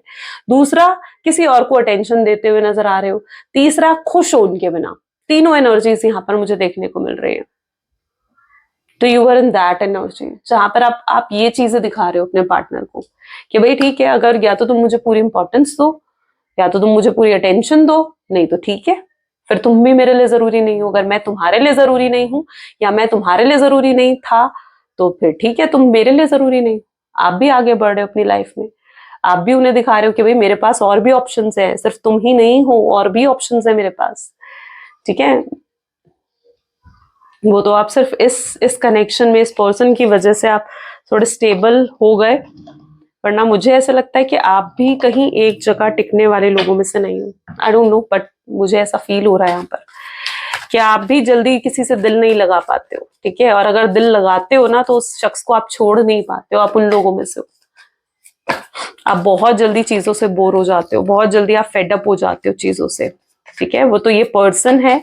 दूसरा किसी और को अटेंशन देते हुए नजर आ रहे हो, तीसरा खुश हो उनके बिना। तीनों एनर्जीज यहाँ पर मुझे देखने को मिल रही है। तो you are in that energy जहां पर आप ये चीजें दिखा रहे हो अपने पार्टनर को कि भाई ठीक है, अगर या तो तुम मुझे पूरी इंपॉर्टेंस दो, या तो तुम मुझे पूरी अटेंशन दो, नहीं तो ठीक है, फिर तुम भी मेरे लिए जरूरी नहीं हो। अगर मैं तुम्हारे लिए जरूरी नहीं हूं या मैं तुम्हारे लिए जरूरी नहीं था तो फिर ठीक है, तुम मेरे लिए जरूरी नहीं। आप भी आगे बढ़ रहे हो अपनी लाइफ में, आप भी उन्हें दिखा रहे हो कि भाई मेरे पास और भी ऑप्शंस हैं, सिर्फ तुम ही नहीं हो, और भी ऑप्शंस है मेरे पास, ठीक है। वो तो आप सिर्फ इस कनेक्शन में इस पर्सन की वजह से आप थोड़े स्टेबल हो गए, वरना मुझे ऐसा लगता है कि आप भी कहीं एक जगह टिकने वाले लोगों में से नहीं हो। आई डोंट नो, बट मुझे ऐसा फील हो रहा है यहाँ पर कि आप भी जल्दी किसी से दिल नहीं लगा पाते हो, ठीक है। और अगर दिल लगाते हो ना तो उस शख्स को आप छोड़ नहीं पाते हो, आप उन लोगों में से हो। आप बहुत जल्दी चीजों से बोर हो जाते हो, बहुत जल्दी आप फेडअप हो जाते हो चीजों से, ठीक है। वो तो ये पर्सन है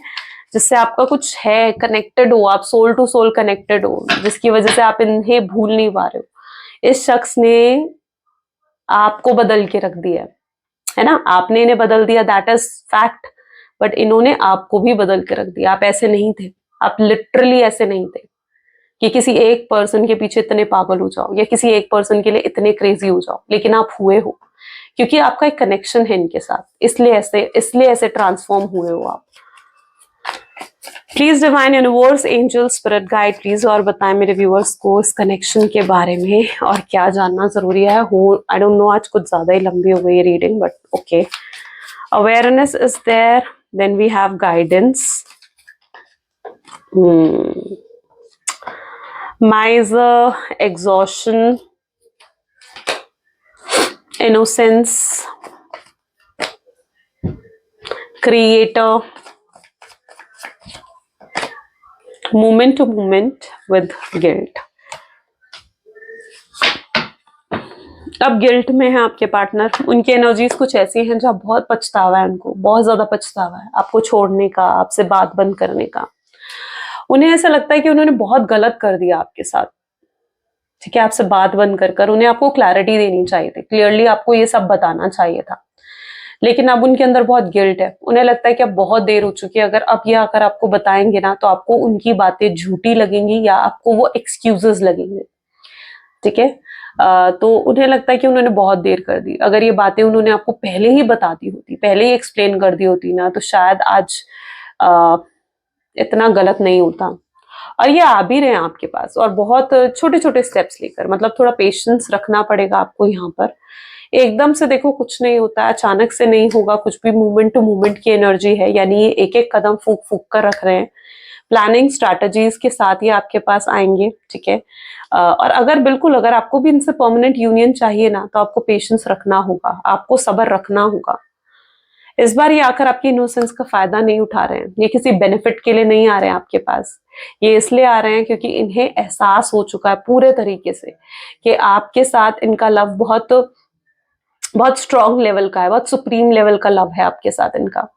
जिससे आपका कुछ है, कनेक्टेड हो, आप सोल टू सोल कनेक्टेड हो, जिसकी वजह से आप इन्हें भूल नहीं पा रहे हो। इस शख्स ने आपको बदल के रख दिया है ना, आपने इन्हें बदल दिया, दैट इज फैक्ट, बट इन्होंने आपको भी बदल के रख दिया। आप ऐसे नहीं थे, आप लिटरली ऐसे नहीं थे कि किसी एक पर्सन के पीछे इतने पागल हो जाओ या किसी एक पर्सन के लिए इतने क्रेजी हो जाओ, लेकिन आप हुए हो क्योंकि आपका एक कनेक्शन है इनके साथ, इसलिए ऐसे ट्रांसफॉर्म हुए हो आप। Please divine universe, angel, spirit guide please और बताएं मेरे व्यूअर्स को इस कनेक्शन के बारे में और क्या जानना जरूरी है। आई डोंट नो, आज कुछ ज्यादा ही लंबी हो गई reading, but okay. Awareness is there, then we have guidance, miser, exhaustion, innocence, creator, moment to moment with guilt। अब गिल्ट में है आपके पार्टनर, उनकी एनर्जीज कुछ ऐसी हैं जहाँ बहुत पछतावा है, उनको बहुत ज्यादा पछतावा है आपको छोड़ने का, आपसे बात बंद करने का। उन्हें ऐसा लगता है कि उन्होंने बहुत गलत कर दिया आपके साथ, ठीक है, आपसे बात बंद कर उन्हें आपको क्लैरिटी देनी चाहिए थी, क्लियरली आपको ये सब बताना चाहिए था, लेकिन अब उनके अंदर बहुत गिल्ट है। उन्हें लगता है कि अब बहुत देर हो चुकी है, अगर अब ये आकर आपको बताएंगे ना तो आपको उनकी बातें झूठी लगेंगी या आपको वो एक्सक्यूजेस लगेंगे, ठीक है। तो उन्हें लगता है कि उन्होंने बहुत देर कर दी। अगर ये बातें उन्होंने आपको पहले ही बता दी होती, पहले ही एक्सप्लेन कर दी होती ना, तो शायद आज इतना गलत नहीं होता। और ये आ भी रहे हैं आपके पास, और बहुत छोटे छोटे स्टेप्स लेकर, मतलब थोड़ा पेशेंस रखना पड़ेगा आपको यहाँ पर। एकदम से देखो कुछ नहीं होता, अचानक से नहीं होगा कुछ भी, मूवमेंट टू मूवमेंट की एनर्जी है, यानी ये एक एक कदम फूक फूक कर रख रहे हैं, प्लानिंग स्ट्रैटेजीज के साथ ये आपके पास आएंगे, ठीक है। और अगर आपको भी इनसे परमानेंट यूनियन चाहिए ना, तो आपको पेशेंस रखना होगा, आपको सब्र रखना होगा। इस बार ये आकर आपकी इनोसेंस का फायदा नहीं उठा रहे हैं, ये किसी बेनिफिट के लिए नहीं आ रहे हैं आपके पास, ये इसलिए आ रहे हैं क्योंकि इन्हें एहसास हो चुका है पूरे तरीके से कि आपके साथ इनका लव बहुत बहुत स्ट्रॉन्ग लेवल का है, बहुत सुप्रीम लेवल का लव है आपके साथ इनका,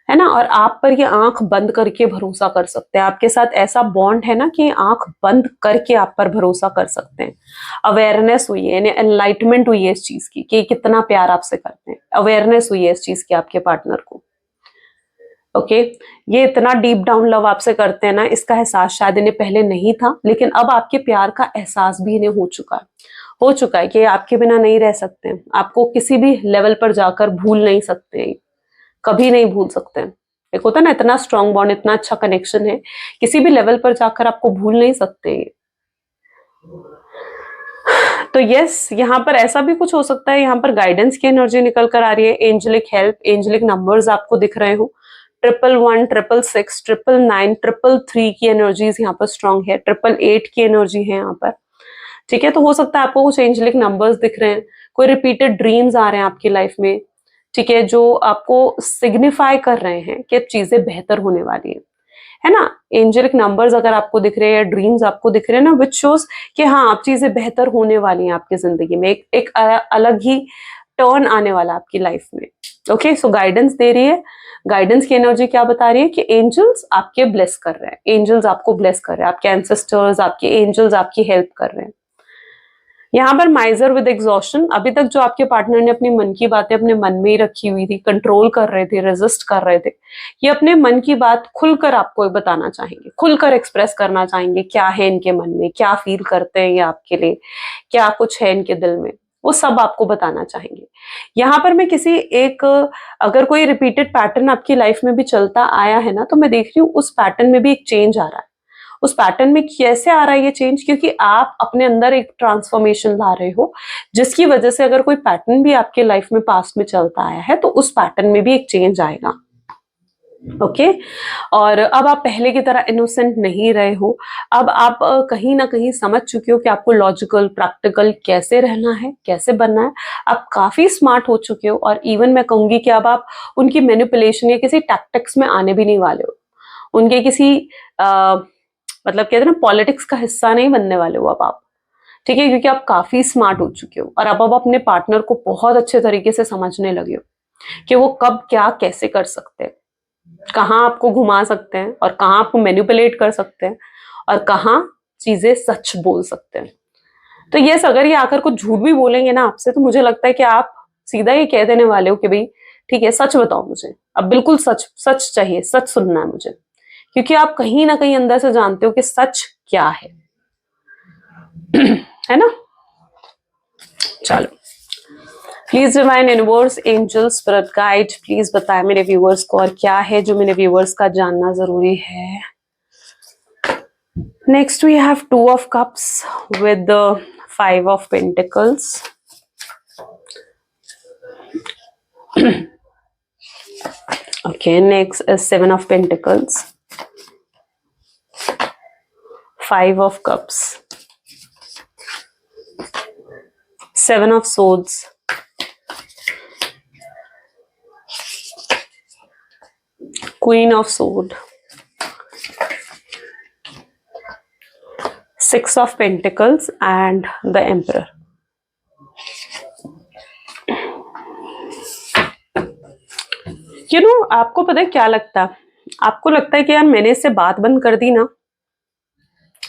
है ना। और आप पर ये आंख बंद करके भरोसा कर सकते हैं, आपके साथ ऐसा बॉन्ड है ना कि आंख बंद करके आप पर भरोसा कर सकते हैं। अवेयरनेस हुई है, एनलाइटमेंट हुई है इस चीज की कि कितना प्यार आपसे करते हैं, अवेयरनेस हुई है इस चीज की आपके पार्टनर को, ओके। ये इतना डीप डाउन लव आपसे करते हैं ना, इसका एहसास शायद इन्हें पहले नहीं था, लेकिन अब आपके प्यार का एहसास भी इन्हें हो चुका है कि आपके बिना नहीं रह सकते हैं, आपको किसी भी लेवल पर जाकर भूल नहीं सकते हैं, कभी नहीं भूल सकते हैं। एक होता है ना इतना स्ट्रांग बॉन्ड, इतना अच्छा कनेक्शन है, किसी भी लेवल पर जाकर आपको भूल नहीं सकते हैं। तो यस, यहाँ पर ऐसा भी कुछ हो सकता है, यहाँ पर गाइडेंस की एनर्जी निकल कर आ रही है, एंजेलिक हेल्प, एंजेलिक नंबर्स आपको दिख रहे हो, 111, 666, 999, 333 की एनर्जीज यहाँ पर स्ट्रांग है, 888 की एनर्जी है यहाँ पर, ठीक है। तो हो सकता है आपको कुछ एंजेलिक नंबर्स दिख रहे हैं, कोई रिपीटेड ड्रीम्स आ रहे हैं आपकी लाइफ में, ठीक है, जो आपको सिग्निफाई कर रहे हैं कि अब चीजें बेहतर होने वाली है ना। एंजेलिक नंबर्स अगर आपको दिख रहे हैं, ड्रीम्स आपको दिख रहे हैं ना, विच शोज कि हाँ अब चीजें बेहतर होने वाली हैं आपकी जिंदगी में, एक अलग ही टर्न आने वाला आपकी लाइफ में, ओके। सो गाइडेंस दे रही है, गाइडेंस की एनर्जी क्या बता रही है कि एंजल्स आपके ब्लेस कर रहे हैं, एंजल्स आपको ब्लेस कर रहे हैं, आपके एंसेस्टर्स, आपके एंजल्स आपकी हेल्प कर रहे हैं। यहाँ पर माइजर विद एग्जॉशन, अभी तक जो आपके पार्टनर ने अपनी मन की बातें अपने मन में ही रखी हुई थी, कंट्रोल कर रहे थे, रेजिस्ट कर रहे थे, ये अपने मन की बात खुलकर आपको बताना चाहेंगे, खुलकर एक्सप्रेस करना चाहेंगे, क्या है इनके मन में, क्या फील करते हैं ये आपके लिए, क्या कुछ है इनके दिल में, वो सब आपको बताना चाहेंगे। यहाँ पर मैं किसी एक, अगर कोई रिपीटेड पैटर्न आपकी लाइफ में भी चलता आया है ना, तो मैं देख रही हूँ उस पैटर्न में भी एक चेंज आ रहा है। उस पैटर्न में कैसे आ रहा है ये चेंज, क्योंकि आप अपने अंदर एक ट्रांसफॉर्मेशन ला रहे हो, जिसकी वजह से अगर कोई पैटर्न भी आपके लाइफ में पास्ट में चलता आया है तो उस पैटर्न में भी एक चेंज आएगा, ओके। और अब आप पहले की तरह इनोसेंट नहीं रहे हो, अब आप कहीं ना कहीं समझ चुके हो कि आपको लॉजिकल प्रैक्टिकल कैसे रहना है, कैसे बनना है, आप काफी स्मार्ट हो चुके हो। और इवन मैं कहूंगी कि अब आप उनकी मैनिपुलेशन या किसी टैक्टिक्स में आने भी नहीं वाले हो, उनके किसी मतलब कहते हैं ना पॉलिटिक्स का हिस्सा नहीं बनने वाले हो अब आप, ठीक है, क्योंकि आप काफी स्मार्ट हो चुके हो और अब आप अपने पार्टनर को बहुत अच्छे तरीके से समझने लगे हो कि वो कब क्या कैसे कर सकते हैं, कहाँ आपको घुमा सकते हैं और कहाँ आपको मैनिपुलेट कर सकते हैं और कहाँ चीजें सच बोल सकते हैं। तो यस, अगर ये आकर कुछ झूठ भी बोलेंगे ना आपसे, तो मुझे लगता है कि आप सीधा ये कह देने वाले हो कि भाई ठीक है, सच बताओ मुझे, अब बिल्कुल सच सच चाहिए, सच सुनना है मुझे, क्योंकि आप कहीं ना कहीं अंदर से जानते हो कि सच क्या है है ना। चलो, please divine universe, angel, spirit guide, please बताएं मेरे व्यूअर्स को और क्या है जो मेरे व्यूअर्स का जानना जरूरी है। Next we have 2 of cups with the 5 of pentacles. Okay, next is 7 of pentacles, 5 of cups, 7 of swords, queen of sword, 6 of pentacles and the emperor. आपको पता है क्या लगता है? आपको लगता है कि यार मैंने इससे बात बंद कर दी ना,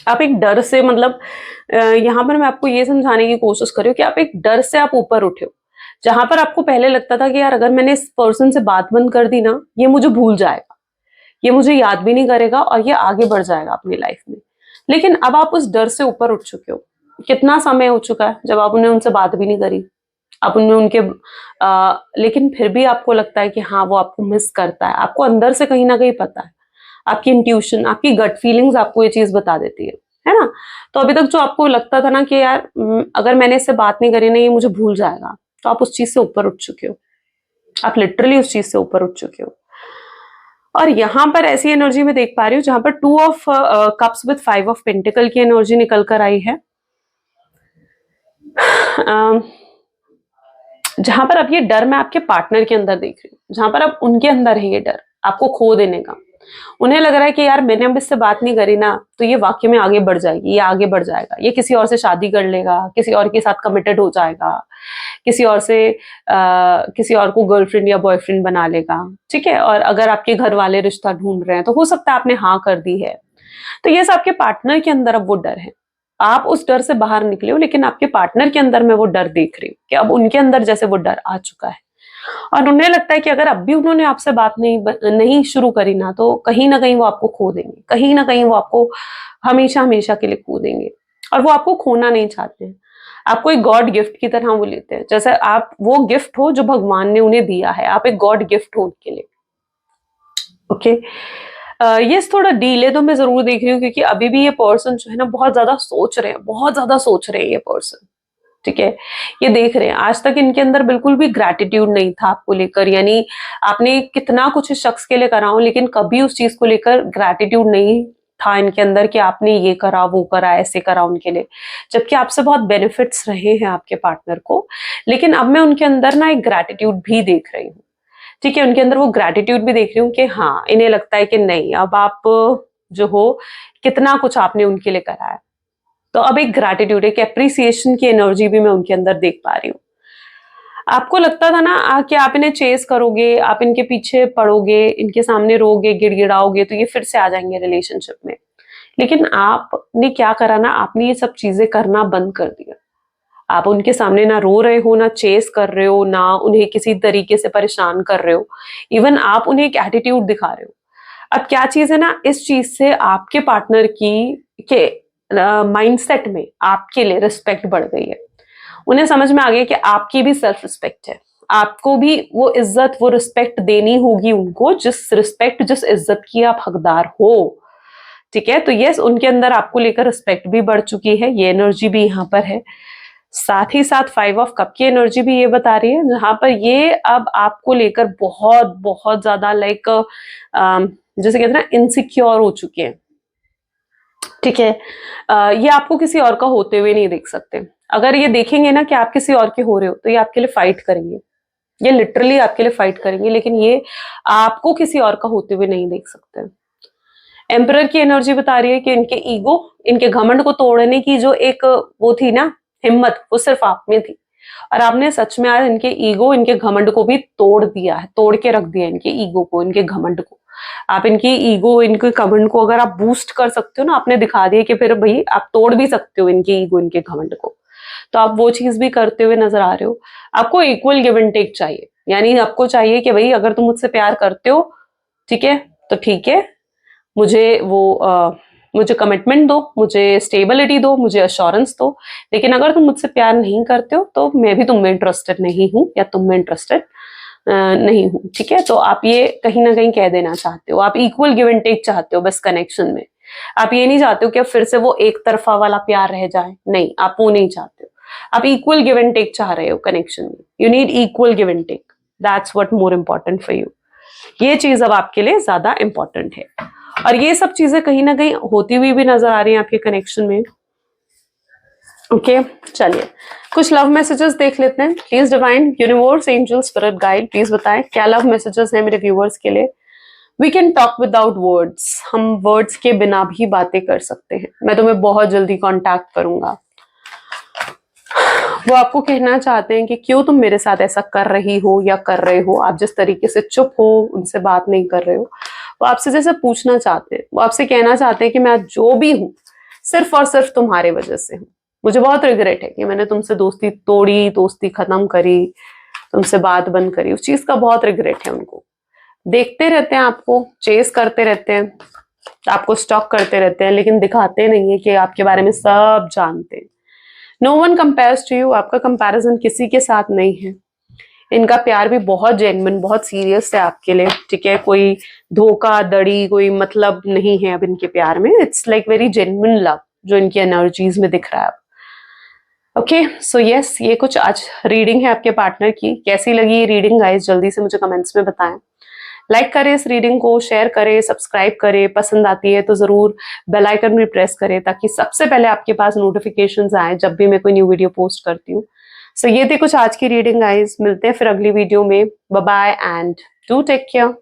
आप एक डर से, मतलब यहाँ पर मैं आपको ये समझाने की कोशिश कर रही हूँ कि आप एक डर से आप ऊपर उठे हो। जहां पर आपको पहले लगता था कि यार अगर मैंने इस पर्सन से बात बंद कर दी ना, ये मुझे भूल जाएगा, ये मुझे याद भी नहीं करेगा और ये आगे बढ़ जाएगा अपनी लाइफ में। लेकिन अब आप उस डर से ऊपर उठ चुके हो। कितना समय हो चुका है जब आप उन्हें उनसे बात भी नहीं करी, आप उनमें उनके लेकिन फिर भी आपको लगता है कि हाँ वो आपको मिस करता है। आपको अंदर से कहीं ना कहीं पता है, आपकी इंट्यूशन, आपकी गट फीलिंग्स आपको ये चीज बता देती है ना। तो अभी तक जो आपको लगता था ना कि यार अगर मैंने इससे बात नहीं करी ना, ये मुझे भूल जाएगा, तो आप उस चीज से ऊपर उठ चुके हो। आप लिटरली उस चीज से ऊपर उठ चुके हो। और यहां पर ऐसी एनर्जी में देख पा रही हूँ जहां पर 2 of cups with 5 of pentacle की एनर्जी निकल कर आई है। जहां पर अब ये डर मैं आपके पार्टनर के अंदर देख रही हूँ, जहां पर अब उनके अंदर है ये डर आपको खो देने का। उन्हें लग रहा है कि यार मैंने अब इससे बात नहीं करी ना, तो ये वाकई में आगे बढ़ जाएगी, ये आगे बढ़ जाएगा, ये किसी और से शादी कर लेगा, किसी और के साथ कमिटेड हो जाएगा, किसी और से किसी और को गर्लफ्रेंड या बॉयफ्रेंड बना लेगा, ठीक है। और अगर आपके घर वाले रिश्ता ढूंढ रहे हैं तो हो सकता है आपने हाँ कर दी है। तो ये सब आपके पार्टनर के अंदर अब वो डर है। आप उस डर से बाहर निकले हो, लेकिन आपके पार्टनर के अंदर मैं वो डर देख रही हूँ कि अब उनके अंदर जैसे वो डर आ चुका है और उन्हें लगता है कि अगर अब भी उन्होंने आपसे बात नहीं शुरू करी ना, तो कहीं ना कहीं वो आपको खो देंगे, कहीं ना कहीं वो आपको हमेशा हमेशा के लिए खो देंगे। और वो आपको खोना नहीं चाहते हैं, आपको एक गॉड गिफ्ट की तरह वो लेते हैं, जैसे आप वो गिफ्ट हो जो भगवान ने उन्हें दिया है, आप एक गॉड गिफ्ट हो उनके लिए। ओके, ये थोड़ा डीले तो मैं जरूर देख रही हूँ, क्योंकि अभी भी ये पर्सन जो है ना बहुत ज्यादा सोच रहे हैं, बहुत ज्यादा सोच रहे हैं ये पर्सन, ठीक है। ये देख रहे हैं, आज तक इनके अंदर बिल्कुल भी ग्रैटिट्यूड नहीं था आपको लेकर, यानी आपने कितना कुछ इस शख्स के लिए करा हो, लेकिन कभी उस चीज को लेकर ग्रैटिट्यूड नहीं था इनके अंदर कि आपने ये करा वो करा ऐसे करा उनके लिए, जबकि आपसे बहुत बेनिफिट्स रहे हैं आपके पार्टनर को। लेकिन अब मैं उनके अंदर ना एक ग्रैटिट्यूड भी देख रही हूँ, ठीक है। उनके अंदर वो ग्रैटिट्यूड भी देख रही हूँ कि हाँ, इन्हें लगता है कि नहीं, अब आप जो हो कितना कुछ आपने उनके लिए करा है, तो अब एक ग्रैटिट्यूड, एक एप्रिसिएशन की एनर्जी भी मैं उनके अंदर देख पा रही हूँ। आपको लगता था ना कि आप इन्हें चेस करोगे, आप इनके पीछे पड़ोगे, इनके सामने रोगे, गिड़गिड़ाओगे, तो ये फिर से आ जाएंगे रिलेशनशिप में। लेकिन आपने क्या करा ना, आपने ये सब चीजें करना बंद कर दिया। आप उनके सामने ना रो रहे हो, ना चेस कर रहे हो, ना उन्हें किसी तरीके से परेशान कर रहे हो, इवन आप उन्हें एक एटीट्यूड दिखा रहे हो। अब क्या चीज है ना, इस चीज से आपके पार्टनर की के माइंडसेट में आपके लिए रिस्पेक्ट बढ़ गई है। उन्हें समझ में आ गया कि आपकी भी सेल्फ रिस्पेक्ट है, आपको भी वो इज्जत वो रिस्पेक्ट देनी होगी उनको, जिस रिस्पेक्ट जिस इज्जत की आप हकदार हो, ठीक है। तो यस, उनके अंदर आपको लेकर रिस्पेक्ट भी बढ़ चुकी है, ये एनर्जी भी यहाँ पर है। साथ ही साथ 5 ऑफ कप की एनर्जी भी ये बता रही है, जहां पर ये अब आपको लेकर बहुत बहुत ज्यादा लाइक जैसे कहते हैं ना इनसिक्योर हो चुके हैं, ठीक है। ये आपको किसी और का होते हुए नहीं देख सकते। अगर ये देखेंगे ना कि आप किसी और के हो रहे हो, तो ये आपके लिए फाइट करेंगे, ये लिटरली आपके लिए फाइट करेंगे, लेकिन ये आपको किसी और का होते हुए नहीं देख सकते। एम्परर की एनर्जी बता रही है कि इनके ईगो, इनके घमंड को तोड़ने की जो एक वो थी ना हिम्मत, वो सिर्फ आप में थी, और आपने सच में आज इनके ईगो, इनके घमंड को भी तोड़ दिया है, तोड़ के रख दिया इनके ईगो को, इनके घमंड को। आप इनकी ईगो, इनके घमंड को अगर आप बूस्ट कर सकते हो ना, आपने दिखा दिया कि फिर भाई आप तोड़ भी सकते हो इनके ईगो, इनके घमंड को। तो आप वो चीज भी करते हुए नजर आ रहे हो। आपको इक्वल गिव एंड टेक चाहिए, यानी आपको चाहिए कि भाई अगर तुम मुझसे प्यार करते हो, ठीक है, तो ठीक है, मुझे वो मुझे कमिटमेंट दो, मुझे स्टेबिलिटी दो, मुझे अश्योरेंस दो, लेकिन अगर तुम मुझसे प्यार नहीं करते हो तो मैं भी तुम में इंटरेस्टेड नहीं हूँ या तुम में इंटरेस्टेड नहीं हूँ, ठीक है। तो आप ये कहीं ना कहीं कह देना चाहते हो, आप इक्वल गिव एंड टेक चाहते हो बस कनेक्शन में। आप ये नहीं चाहते हो कि अब फिर से वो एक तरफा वाला प्यार रह जाए, नहीं, आप वो नहीं चाहते हो। आप इक्वल गिव एंड टेक चाह रहे हो कनेक्शन में, you need equal give and take, that's what more important for you. ये चीज अब आपके लिए ज्यादा इंपॉर्टेंट है, और ये सब चीजें कहीं ना कहीं होती हुई भी नजर आ रही हैं आपके कनेक्शन में। ओके चलिए कुछ लव मैसेजेस देख लेते हैं। Please divine universe angel spirit guide please बताएं क्या लव मैसेजेस हैं मेरे व्यूअर्स के लिए। We can talk without words, हम वर्ड्स के बिना भी बातें कर सकते हैं। मैं तुम्हें बहुत जल्दी कांटेक्ट करूंगा। वो आपको कहना चाहते हैं कि क्यों तुम मेरे साथ ऐसा कर रही हो या कर रहे हो, आप जिस तरीके से चुप हो, उनसे बात नहीं कर रहे हो। वो आपसे जैसे पूछना चाहते हैं, वो आपसे कहना चाहते हैं कि मैं आज जो भी हूं सिर्फ और सिर्फ तुम्हारे वजह से हूं। मुझे बहुत रिग्रेट है कि मैंने तुमसे दोस्ती तोड़ी, दोस्ती खत्म करी, तुमसे बात बंद करी, उस चीज का बहुत रिग्रेट है उनको। देखते रहते हैं आपको, चेस करते रहते हैं, आपको स्टॉक करते रहते हैं, लेकिन दिखाते नहीं है कि आपके बारे में सब जानते हैं। No one compares to you, आपका कंपैरिजन किसी के साथ नहीं है। इनका प्यार भी बहुत जेन्युइन, बहुत सीरियस है आपके लिए, ठीक है। कोई धोखा धड़ी, कोई मतलब नहीं है अब इनके प्यार में। It's like very genuine love जो इनकी एनर्जीज में दिख रहा है। ओके सो यस, ये कुछ आज रीडिंग है आपके पार्टनर की। कैसी लगी ये रीडिंग गाइस, जल्दी से मुझे कमेंट्स में बताएं। लाइक करें इस रीडिंग को, शेयर करें, सब्सक्राइब करें, पसंद आती है तो जरूर बेल आइकन भी प्रेस करें ताकि सबसे पहले आपके पास नोटिफिकेशंस आए जब भी मैं कोई न्यू वीडियो पोस्ट करती हूँ। सो ये थी कुछ आज की रीडिंग गाइस, मिलते हैं फिर अगली वीडियो में। Bye bye and do take care.